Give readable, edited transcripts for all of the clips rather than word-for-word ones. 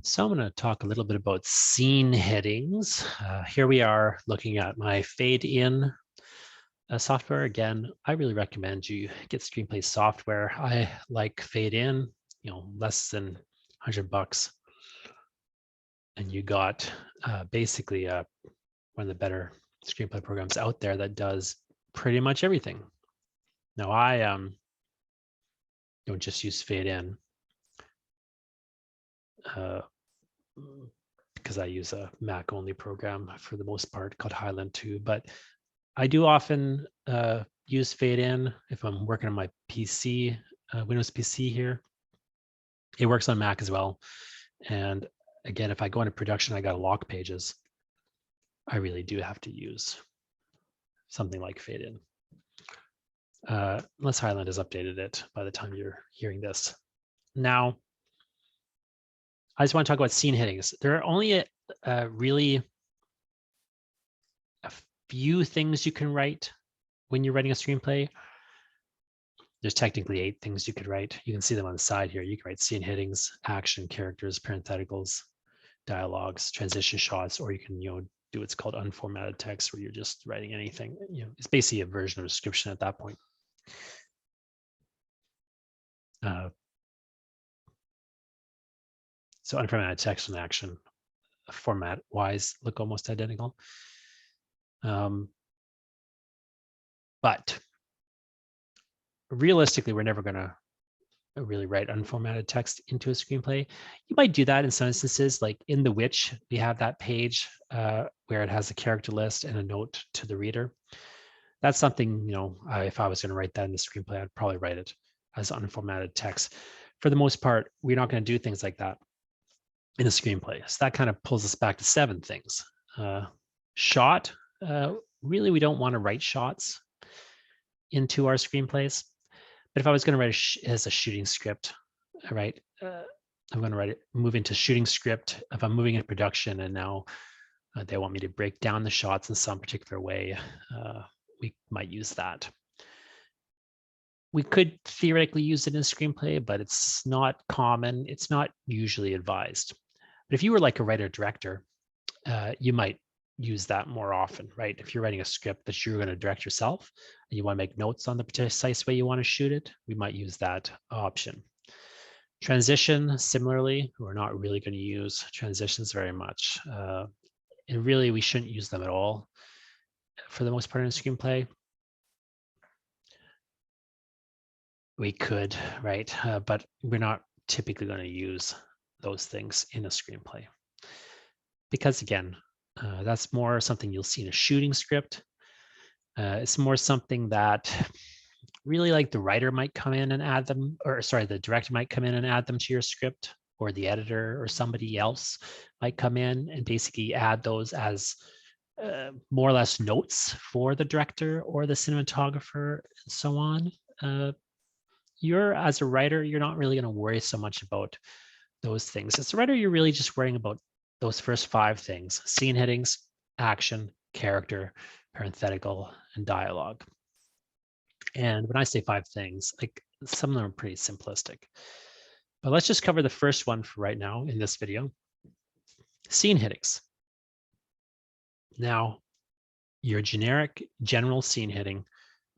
So I'm going to talk a little bit about scene headings. Here we are looking at my fade in software. Again, I really recommend you get Screenplay software. I like fade in, less than $100. And you got basically one of the better Screenplay programs out there that does pretty much everything. Now I don't just use fade in. Because I use a Mac only program for the most part called Highland 2, but I do often use fade in if I'm working on my PC, Windows PC here. It works on Mac as well. And again, if I go into production, I got to lock pages. I really do have to use something like fade in. Unless Highland has updated it by the time you're hearing this. Now, I just want to talk about scene headings. There are only really a few things you can write when you're writing a screenplay. There's technically 8 things you could write. You can see them on the side here. You can write scene headings, action, characters, parentheticals, dialogues, transition shots, or you can, do what's called unformatted text, where you're just writing anything. It's basically a version of a description at that point. So unformatted text and action, format-wise, look almost identical. But realistically, we're never going to really write unformatted text into a screenplay. You might do that in some instances, like in The Witch, we have that page where it has a character list and a note to the reader. That's something, if I was going to write that in the screenplay, I'd probably write it as unformatted text. For the most part, we're not going to do things like that in a screenplay. So that kind of pulls us back to 7 things. Shot, really, we don't want to write shots into our screenplays. But if I was going to write it as a shooting script, right, I'm going to move into shooting script. If I'm moving into production and now they want me to break down the shots in some particular way, we might use that. We could theoretically use it in a screenplay, but it's not common. It's not usually advised. But if you were like a writer-director, you might use that more often, right? If you're writing a script that you're going to direct yourself and you want to make notes on the precise way you want to shoot it, we might use that option. Transition, similarly, we're not really going to use transitions very much. And really, we shouldn't use them at all for the most part in a screenplay. We could, right? But we're not typically going to use those things in a screenplay. Because again, that's more something you'll see in a shooting script. It's more something that really like the writer might come in and add them, or sorry, the director might come in and add them to your script, or the editor or somebody else might come in and basically add those as more or less notes for the director or the cinematographer and so on. As a writer, you're not really going to worry so much about those things. As a writer, you're really just worrying about those first 5 things: scene headings, action, character, parenthetical, and dialogue. And when I say 5 things, like some of them are pretty simplistic. But let's just cover the first one for right now in this video: scene headings. Now, your generic general scene heading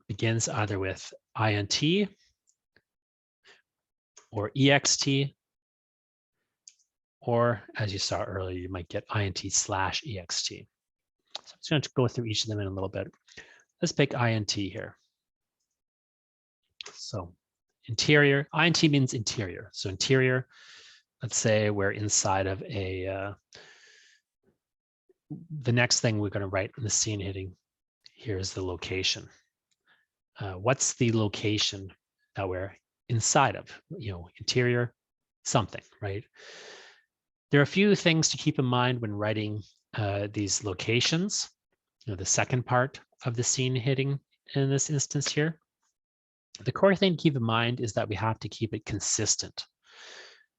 begins either with INT or EXT, or as you saw earlier, you might get INT/EXT. So I'm just going to go through each of them in a little bit. Let's pick INT here. So interior, INT means interior. So interior, let's say we're inside of the next thing we're going to write in the scene heading here is the location. What's the location that we're inside of? Interior, something, right? There are a few things to keep in mind when writing these locations. The second part of the scene heading in this instance here. The core thing to keep in mind is that we have to keep it consistent.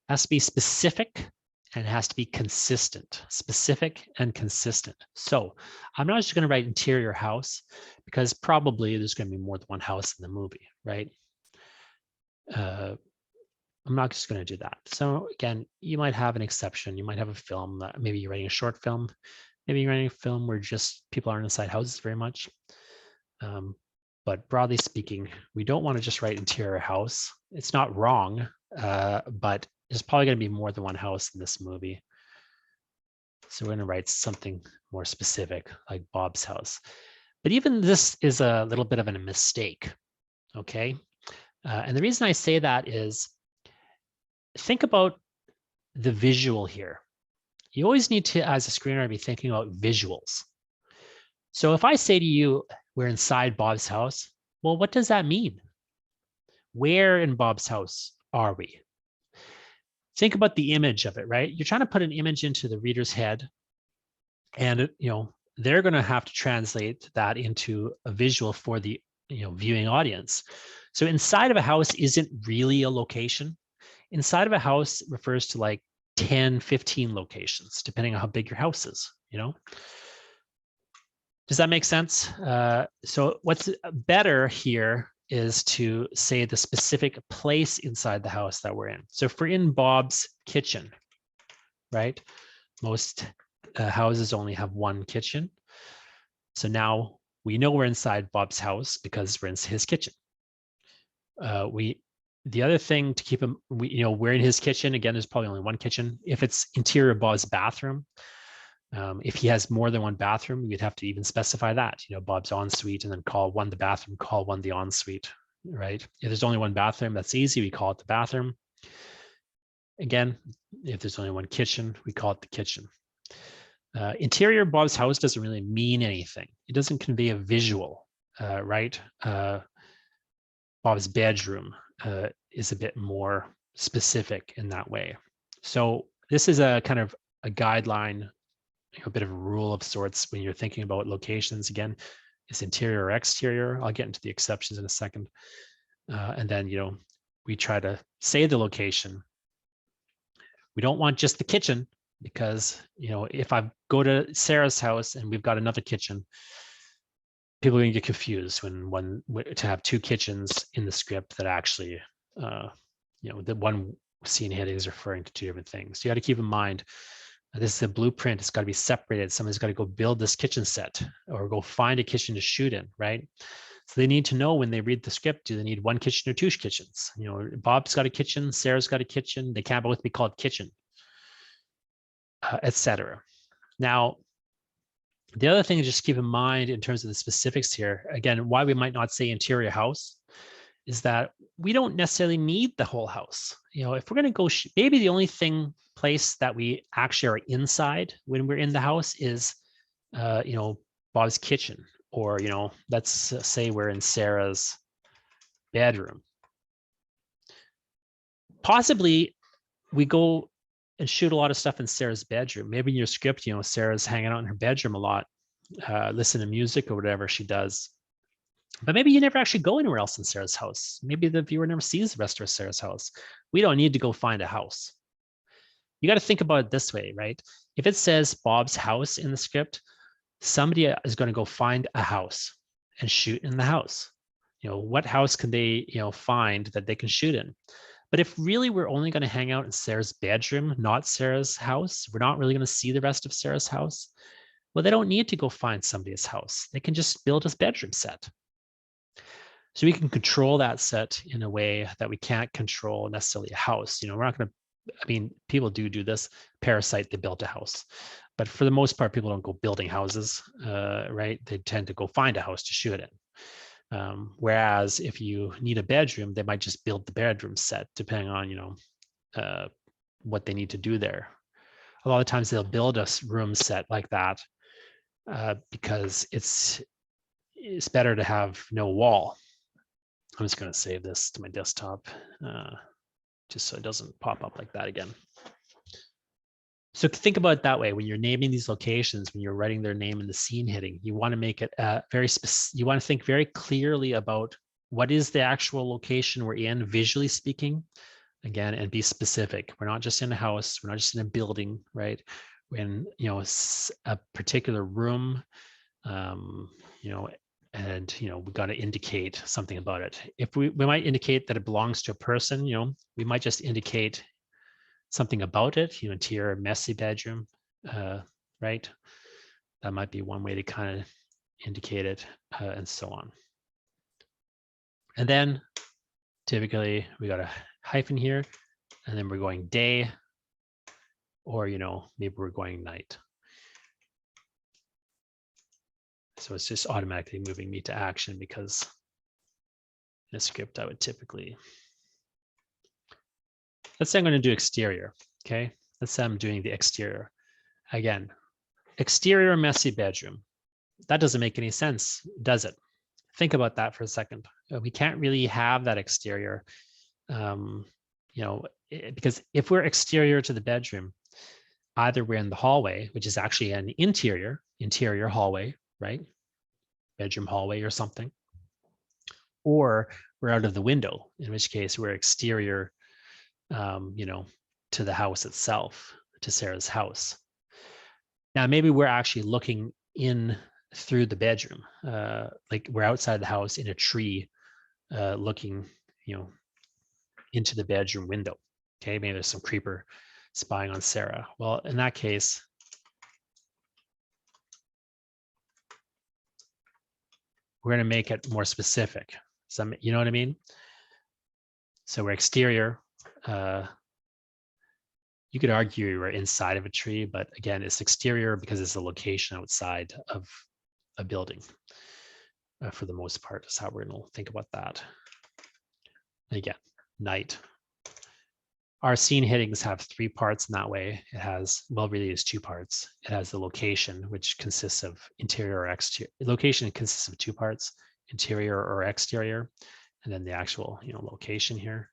It has to be specific and it has to be consistent, specific and consistent. So I'm not just going to write interior house because probably there's going to be more than one house in the movie, right? I'm not just going to do that. So again, you might have an exception. You might have a film that maybe you're writing a short film. Maybe you're writing a film where just people aren't inside houses very much. But broadly speaking, we don't want to just write interior house. It's not wrong, but there's probably going to be more than one house in this movie. So we're going to write something more specific, like Bob's house. But even this is a little bit of a mistake, okay? And the reason I say that is, think about the visual here. You always need to, as a screenwriter, be thinking about visuals. So if I say to you, we're inside Bob's house, well, what does that mean? Where in Bob's house are we? Think about the image of it, right? You're trying to put an image into the reader's head, and they're going to have to translate that into a visual for the viewing audience. So inside of a house isn't really a location. Inside of a house refers to like 10, 15 locations, depending on how big your house is, Does that make sense? So what's better here is to say the specific place inside the house that we're in. So if we're in Bob's kitchen, right? Most houses only have one kitchen. So now we know we're inside Bob's house because we're in his kitchen. The other thing to keep him, we're in his kitchen. Again, there's probably only one kitchen. If it's interior Bob's bathroom, if he has more than one bathroom, you'd have to even specify that, Bob's ensuite, and then call one the bathroom, call one the ensuite, right? If there's only one bathroom, that's easy. We call it the bathroom. Again, if there's only one kitchen, we call it the kitchen. Interior Bob's house doesn't really mean anything. It doesn't convey a visual, right? Bob's bedroom is a bit more specific in that way. So this is a kind of a guideline, a bit of a rule of sorts when you're thinking about locations. Again, is interior or exterior? I'll get into the exceptions in a second. And then, we try to say the location. We don't want just the kitchen, because, if I go to Sarah's house and we've got another kitchen, people are going to get confused when to have two kitchens in the script that actually, the one scene heading is referring to two different things. So you got to keep in mind, this is a blueprint. It's got to be separated. Somebody's got to go build this kitchen set or go find a kitchen to shoot in, right? So they need to know when they read the script, do they need one kitchen or two kitchens? Bob's got a kitchen, Sarah's got a kitchen. They can't both be called kitchen, etc. Now, the other thing to just keep in mind in terms of the specifics here, again, why we might not say interior house, is that we don't necessarily need the whole house. If we're going to go, maybe the only place that we actually are inside when we're in the house is, Bob's kitchen, or, let's say we're in Sarah's bedroom. Possibly we go and shoot a lot of stuff in Sarah's bedroom. Maybe in your script, Sarah's hanging out in her bedroom a lot, listen to music or whatever she does. But maybe you never actually go anywhere else in Sarah's house. Maybe the viewer never sees the rest of Sarah's house. We don't need to go find a house. You got to think about it this way, right? If it says Bob's house in the script, somebody is going to go find a house and shoot in the house. What house can they, find that they can shoot in? But if really we're only going to hang out in Sarah's bedroom, not Sarah's house, we're not really going to see the rest of Sarah's house, well, they don't need to go find somebody's house. They can just build a bedroom set. So we can control that set in a way that we can't control necessarily a house. We're not going to, people do this. Parasite, they built a house. But for the most part, people don't go building houses, right? They tend to go find a house to shoot in. Whereas if you need a bedroom, they might just build the bedroom set, depending on, what they need to do there. A lot of times they'll build a room set like that because it's better to have no wall. I'm just going to save this to my desktop just so it doesn't pop up like that again. So think about it that way. When you're naming these locations, when you're writing their name in the scene heading, you want to make it very specific. You want to think very clearly about what is the actual location we're in, visually speaking, again, and be specific. We're not just in a house. We're not just in a building, right? We're in, a particular room, And we got to indicate something about it. If we might indicate that it belongs to a person, we might just indicate something about it, interior messy bedroom, right? That might be one way to kind of indicate it, and so on. And then typically we got a hyphen here, and then we're going day, or maybe we're going night. So it's just automatically moving me to action, because in a script I would typically, let's say I'm going to do exterior. Okay, let's say I'm doing the exterior. Again, exterior messy bedroom. That doesn't make any sense, does it? Think about that for a second. We can't really have that exterior, because if we're exterior to the bedroom, either we're in the hallway, which is actually an interior hallway, right? Bedroom hallway or something, or we're out of the window, in which case we're exterior, to the house itself, to Sarah's house. Now, maybe we're actually looking in through the bedroom, like we're outside the house in a tree, looking, into the bedroom window. Okay, maybe there's some creeper spying on Sarah. Well, in that case, we're going to make it more specific. You know what I mean? So we're exterior. You could argue we're inside of a tree, but again, it's exterior because it's a location outside of a building. For the most part, is how we're going to think about that. Again, night. Our scene headings have 3 parts in that way. It has, well, really is 2 parts. It has the location, which consists of interior or exterior. Location consists of 2 parts, interior or exterior, and then the actual, location here.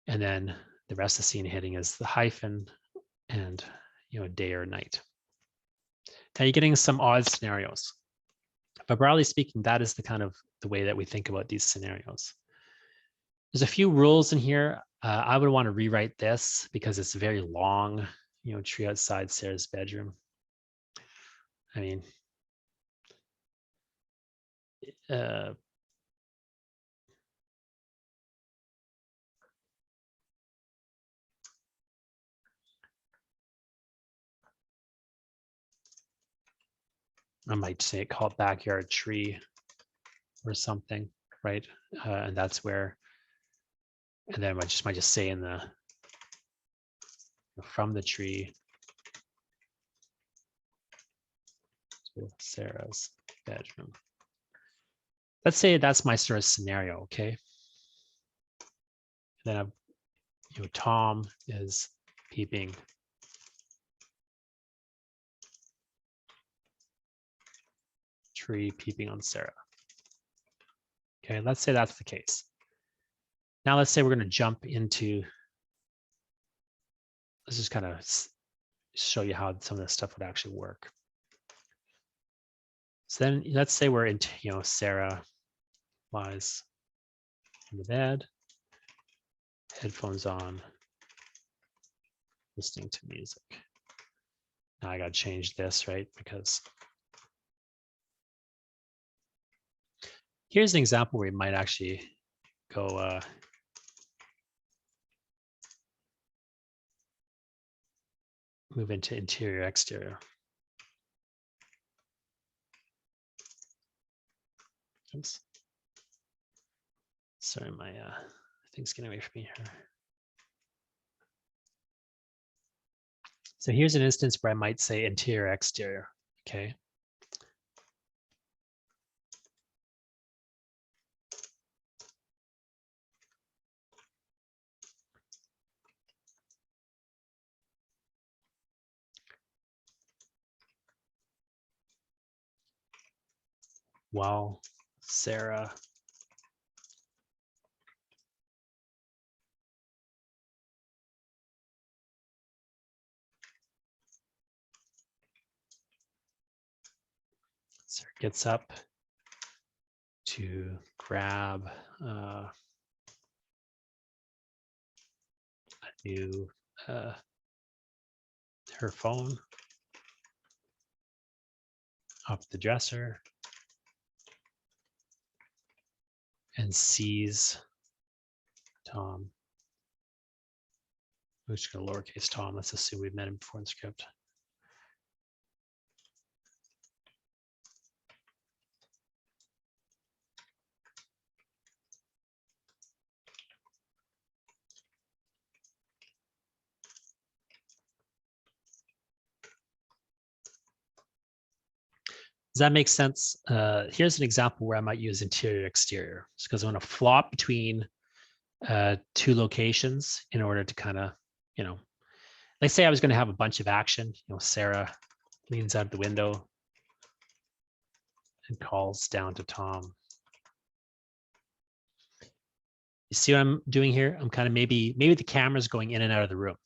And then the rest of the scene heading is the hyphen and, day or night. Now you're getting some odd scenarios, but broadly speaking, that is the kind of the way that we think about these scenarios. There's a few rules in here. I would want to rewrite this because it's very long, tree outside Sarah's bedroom. I mean, I might say call it backyard tree or something, right? And that's where, and then I might just say in the, from the tree to Sarah's bedroom. Let's say that's my sort of scenario, okay? Then I've, Tom is peeping tree peeping on Sarah. Okay, let's say that's the case. Now let's say we're going to jump into, let's just kind of show you how some of this stuff would actually work. So then let's say we're into, Sarah lies in the bed, headphones on, listening to music. Now I got to change this, right? Because here's an example where you might actually go move into interior, exterior. Oops. Sorry, my thing's getting away from me here. So here's an instance where I might say interior, exterior, okay? While Sarah gets up to grab a new her phone off the dresser and sees Tom. We're just going to lowercase Tom. Let's assume we've met him before in the script. Does that make sense? Here's an example where I might use interior exterior. It's because I want to flop between two locations in order to kind of, let's say I was going to have a bunch of action. Sarah leans out the window and calls down to Tom. You see what I'm doing here? I'm kind of maybe the camera's going in and out of the room.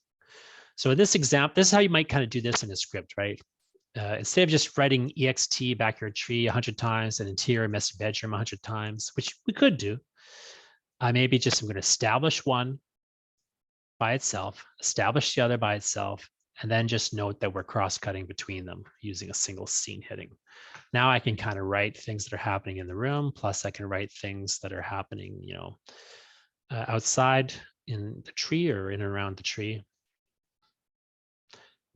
So in this example, this is how you might kind of do this in a script, right? Instead of just writing ext backyard tree 100 times and interior master bedroom 100 times, which we could do, I maybe just am going to establish one by itself, establish the other by itself, and then just note that we're cross-cutting between them using a single scene heading. Now I can kind of write things that are happening in the room, plus I can write things that are happening, outside in the tree or in and around the tree.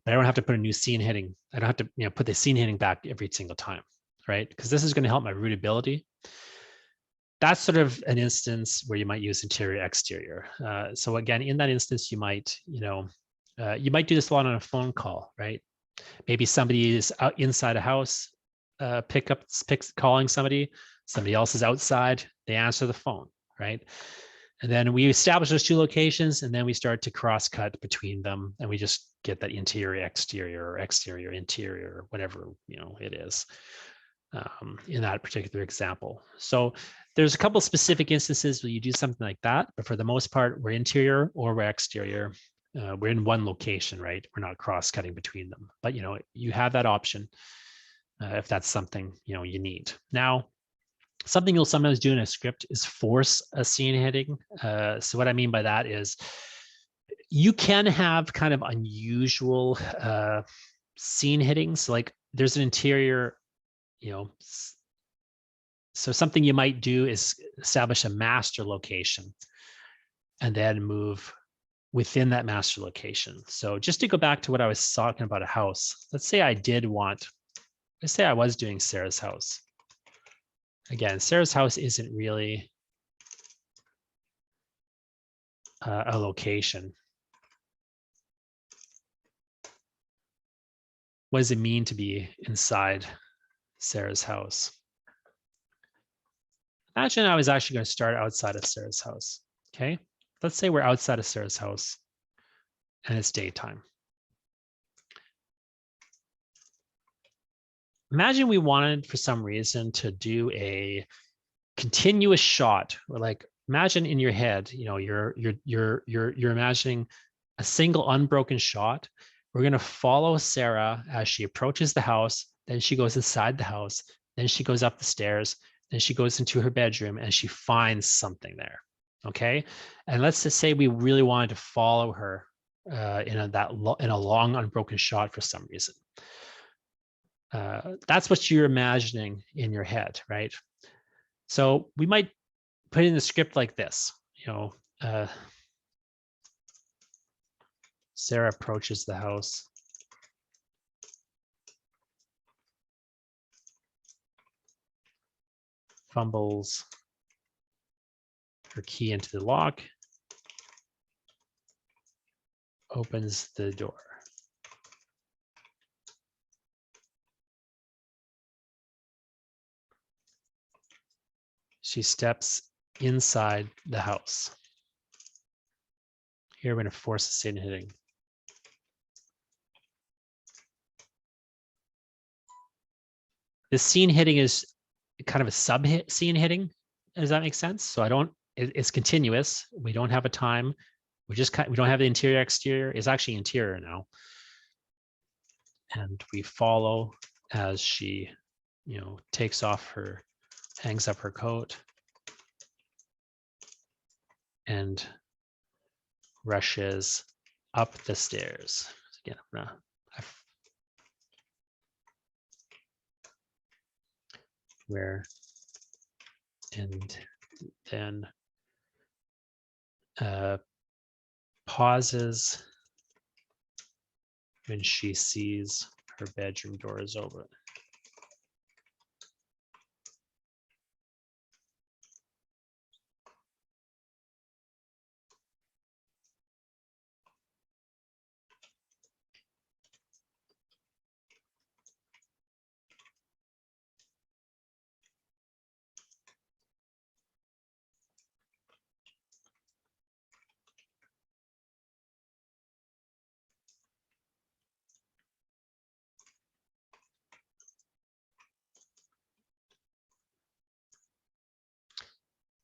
But I don't have to put a new scene heading. I don't have to put the scene heading back every single time, right? Because this is going to help my rootability. That's sort of an instance where you might use interior exterior. So again, in that instance, you might do this a lot on a phone call, right? Maybe somebody is out inside a house, calling somebody else is outside, they answer the phone, right? And then we establish those two locations, and then we start to cross cut between them, and we just get that interior exterior or exterior interior or whatever it is in that particular example. So there's a couple specific instances where you do something like that, but for the most part, we're interior or we're exterior. We're in one location, right? We're not cross cutting between them, but you have that option if that's something you need. Now, something you'll sometimes do in a script is force a scene heading. So what I mean by that is you can have kind of unusual scene headings. Like there's an interior, so something you might do is establish a master location and then move within that master location. So just to go back to what I was talking about a house, let's say I was doing Sarah's house. Again, Sarah's house isn't really a location. What does it mean to be inside Sarah's house? Imagine I was actually going to start outside of Sarah's house. Okay, let's say we're outside of Sarah's house and it's daytime. Imagine we wanted, for some reason, to do a continuous shot, or like imagine in your head, you're imagining a single unbroken shot. We're going to follow Sarah as she approaches the house, then she goes inside the house, then she goes up the stairs, then she goes into her bedroom and she finds something there. Okay, and let's just say we really wanted to follow her in a long unbroken shot for some reason. That's what you're imagining in your head, right? So we might put in the script like this, Sarah approaches the house. Fumbles her key into the lock. Opens the door. She steps inside the house. Here we're going to force a scene heading. The scene heading is kind of a sub scene heading. Does that make sense? So it's continuous. We don't have a time. We don't have the interior exterior. It's actually interior now. And we follow as she, hangs up her coat and rushes up the stairs. Again, where and then pauses when she sees her bedroom door is open.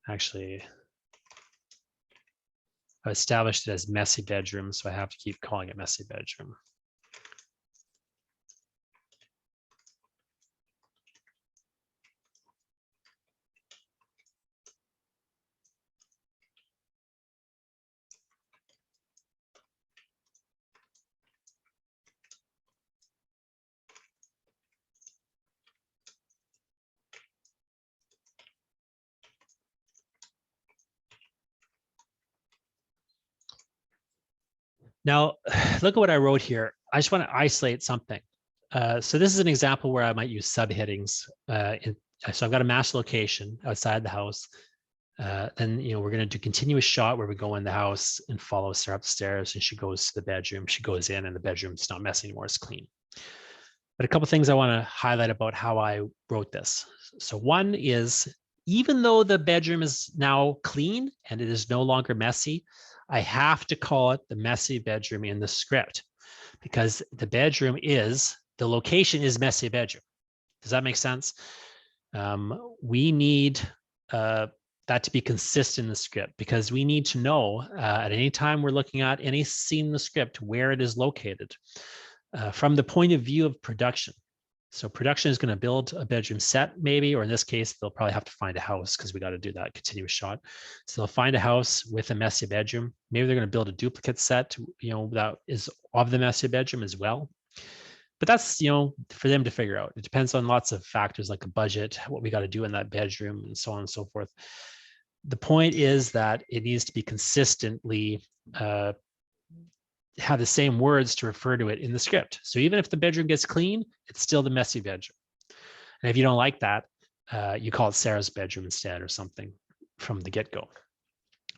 Actually, I established it as messy bedroom, so I have to keep calling it messy bedroom. Now, look at what I wrote here. I just want to isolate something. So this is an example where I might use subheadings. So I've got a master location outside the house. Then we're going to do continuous shot where we go in the house and follow Sarah up the stairs, and she goes to the bedroom. She goes in, and the bedroom's not messy anymore; it's clean. But a couple of things I want to highlight about how I wrote this. So one is, even though the bedroom is now clean and it is no longer messy, I have to call it the messy bedroom in the script, because the bedroom is, the location is messy bedroom. Does that make sense? We need that to be consistent in the script, because we need to know at any time we're looking at any scene in the script where it is located from the point of view of production. So production is going to build a bedroom set, maybe, or in this case, they'll probably have to find a house because we got to do that continuous shot. So they'll find a house with a messy bedroom. Maybe they're going to build a duplicate set, that is of the messy bedroom as well. But that's, for them to figure out. It depends on lots of factors like a budget, what we got to do in that bedroom, and so on and so forth. The point is that it needs to be consistently have the same words to refer to it in the script. So even if the bedroom gets clean, it's still the messy bedroom. And if you don't like that, you call it Sarah's bedroom instead, or something from the get-go.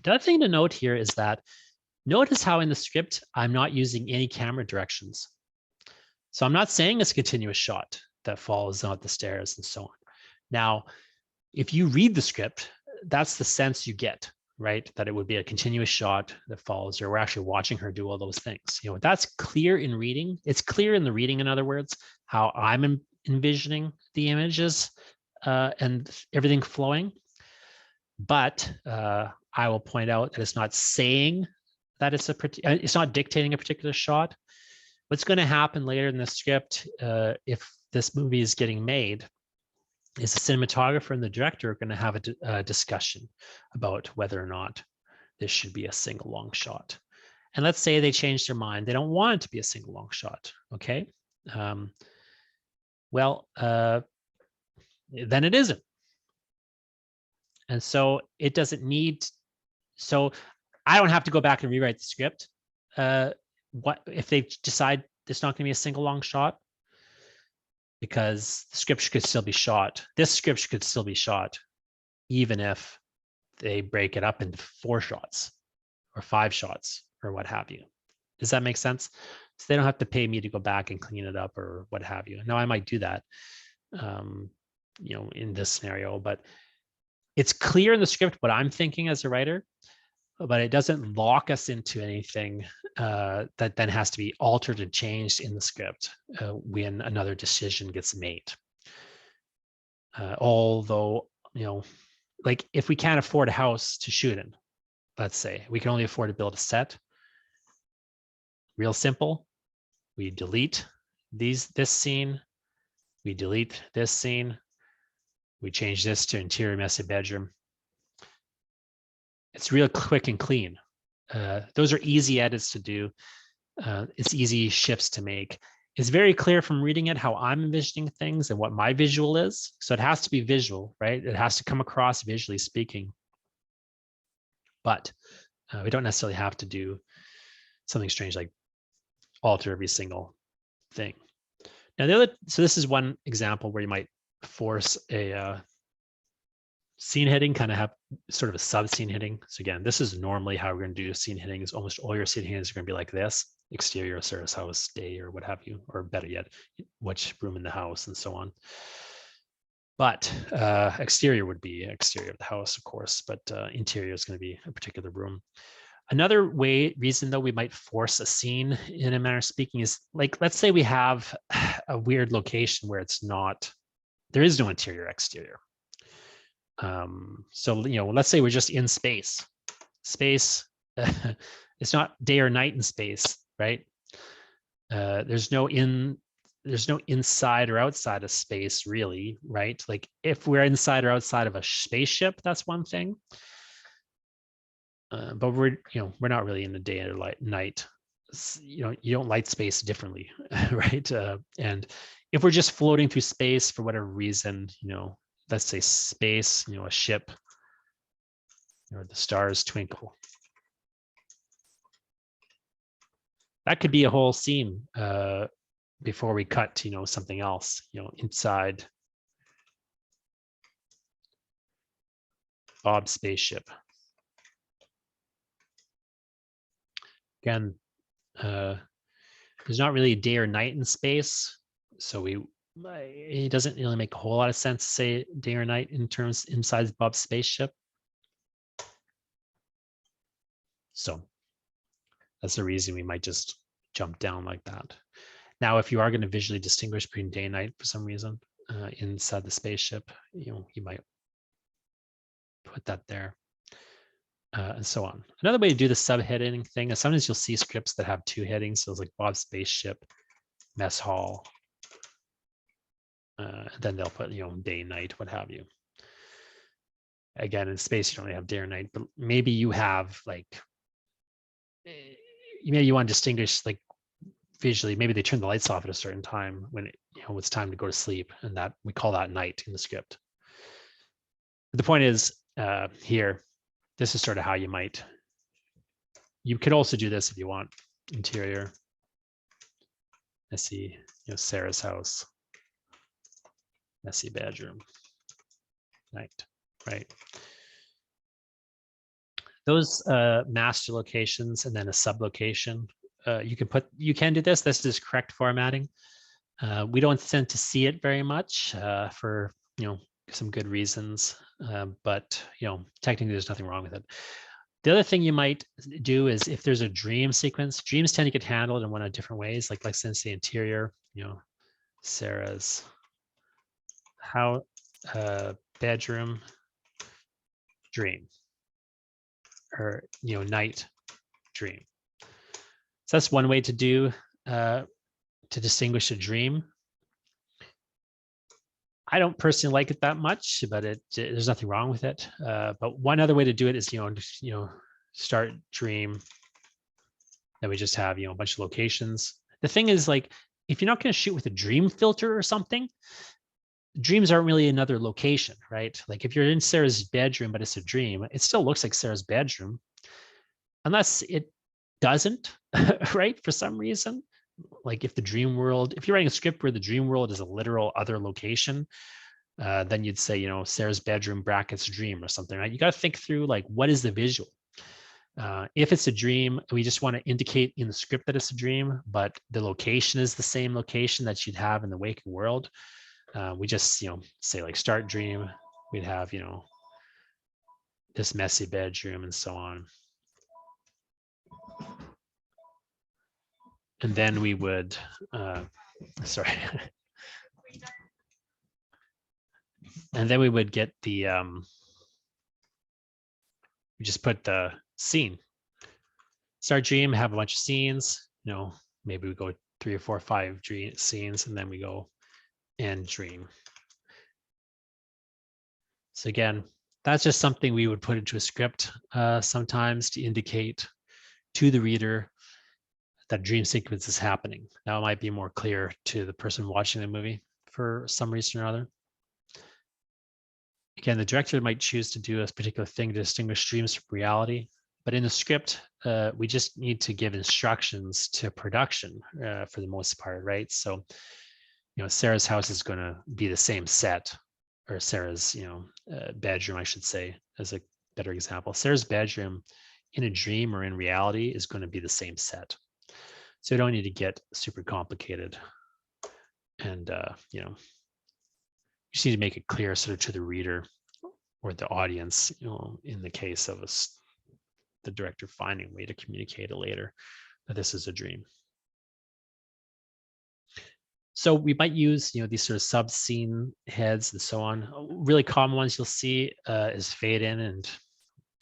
The other thing to note here is that notice how in the script, I'm not using any camera directions. So I'm not saying it's a continuous shot that follows out the stairs and so on. Now, if you read the script, that's the sense you get, right? That it would be a continuous shot that follows her. We're actually watching her do all those things. That's clear in reading. It's clear in the reading, in other words, how I'm envisioning the images and everything flowing. But I will point out that it's not saying that it's not dictating a particular shot. What's going to happen later in the script, if this movie is getting made, is the cinematographer and the director are going to have a discussion about whether or not this should be a single long shot. And let's say they change their mind. They don't want it to be a single long shot. Okay. Then it isn't. And so it doesn't need, so I don't have to go back and rewrite the script. What if they decide it's not going to be a single long shot? Because the script could still be shot. This script could still be shot, even if they break it up into 4 shots or 5 shots or what have you. Does that make sense? So they don't have to pay me to go back and clean it up or what have you. Now I might do that, in this scenario, but it's clear in the script what I'm thinking as a writer, but it doesn't lock us into anything that then has to be altered and changed in the script when another decision gets made. Although, like if we can't afford a house to shoot in, let's say, we can only afford to build a set. Real simple. We delete this scene. We delete this scene. We change this to interior messy bedroom. It's real quick and clean. Those are easy edits to do. It's easy shifts to make. It's very clear from reading it how I'm envisioning things and what my visual is. So it has to be visual, right? It has to come across visually speaking. but we don't necessarily have to do something strange like alter every single thing. Now so this is one example where you might force a scene heading, kind of have sort of a sub scene heading. So again, this is normally how we're going to do scene headings. Almost all your scene headings are going to be like this: exterior, Sarah's house, day, or what have you, or better yet, which room in the house, and so on. But exterior would be exterior of the house, of course, but interior is going to be a particular room. Another reason though we might force a scene in a manner of speaking is, like, let's say we have a weird location where there is no interior exterior. So, let's say we're just in space. Space, it's not day or night in space, right? There's no inside or outside of space, really, right? Like if we're inside or outside of a spaceship, that's one thing. But we're not really in the day or night. You don't light space differently, right? And if we're just floating through space for whatever reason, let's say space, a ship, or the stars twinkle. That could be a whole scene before we cut to, something else, inside Bob's spaceship. Again, there's not really day or night in space, so it doesn't really make a whole lot of sense to say day or night in terms inside Bob's spaceship. So that's the reason we might just jump down like that. Now, if you are going to visually distinguish between day and night for some reason inside the spaceship, you might put that there. And so on. Another way to do the subheading thing is sometimes you'll see scripts that have two headings. So it's like Bob's spaceship, mess hall. Then they'll put, day, night, what have you. Again, in space, you don't really have day or night, but maybe you have maybe you want to distinguish like visually, maybe they turn the lights off at a certain time when it's time to go to sleep, and that we call that night in the script. But the point is here, this is sort of how you could also do this if you want. Interior, messy, Sarah's house, messy bedroom, night, right? Those master locations and then a sublocation, you can do this. This is correct formatting. We don't tend to see it very much for some good reasons, but technically there's nothing wrong with it. The other thing you might do is if there's a dream sequence, dreams tend to get handled in one of different ways. Like since the interior, Sarah's house, bedroom, dream, or night, dream. So that's one way to do to distinguish a dream. I don't personally like it that much, but there's nothing wrong with it. But one other way to do it is start dream. Then we just have a bunch of locations. The thing is, like, if you're not going to shoot with a dream filter or something, dreams aren't really another location, right? Like if you're in Sarah's bedroom, but it's a dream, it still looks like Sarah's bedroom, unless it doesn't, right? For some reason. Like if you're writing a script where the dream world is a literal other location, then you'd say, Sarah's bedroom brackets dream or something, right? You got to think through like, what is the visual? If it's a dream, we just want to indicate in the script that it's a dream, but the location is the same location that you'd have in the waking world. We just, say like start dream, we'd have, this messy bedroom and so on. And then we would, sorry. And then we would get the, we just put the scene. Start dream, have a bunch of scenes, maybe we go 3 or 4 or 5 scenes, and then we go end dream. So again, that's just something we would put into a script sometimes to indicate to the reader that dream sequence is happening. Now it might be more clear to the person watching the movie for some reason or other. Again, the director might choose to do a particular thing to distinguish dreams from reality. But in the script, we just need to give instructions to production for the most part, right? So, Sarah's house is going to be the same set, or Sarah's, bedroom, I should say, as a better example. Sarah's bedroom in a dream or in reality is going to be the same set. So you don't need to get super complicated. And, you just need to make it clear sort of to the reader or the audience, in the case of the director finding a way to communicate it later that this is a dream. So we might use, these sort of sub-scene heads and so on. Really common ones you'll see is fade in, and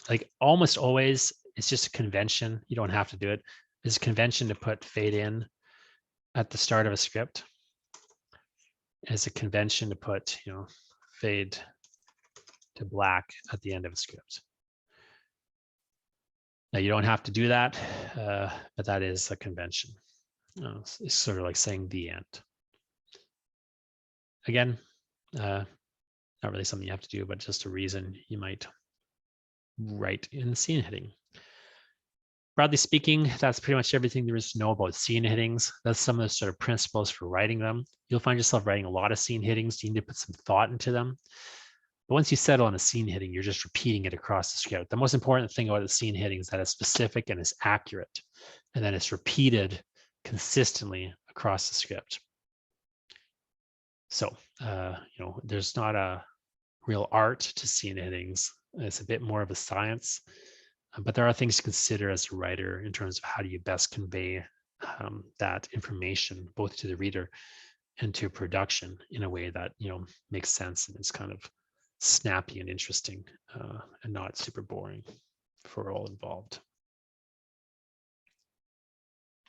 like almost always it's just a convention. You don't have to do it. It's a convention to put fade in at the start of a script. It's a convention to put, fade to black at the end of a script. Now you don't have to do that, but that is a convention. It's sort of like saying the end. Again, not really something you have to do, but just a reason you might write in the scene heading. Broadly speaking, that's pretty much everything there is to know about scene headings. That's some of the sort of principles for writing them. You'll find yourself writing a lot of scene headings. You need to put some thought into them. But once you settle on a scene heading, you're just repeating it across the script. The most important thing about the scene heading is that it's specific and it's accurate, and then it's repeated consistently across the script. So, there's not a real art to scene headings. It's a bit more of a science, but there are things to consider as a writer in terms of how do you best convey that information both to the reader and to production in a way that makes sense and is kind of snappy and interesting and not super boring for all involved.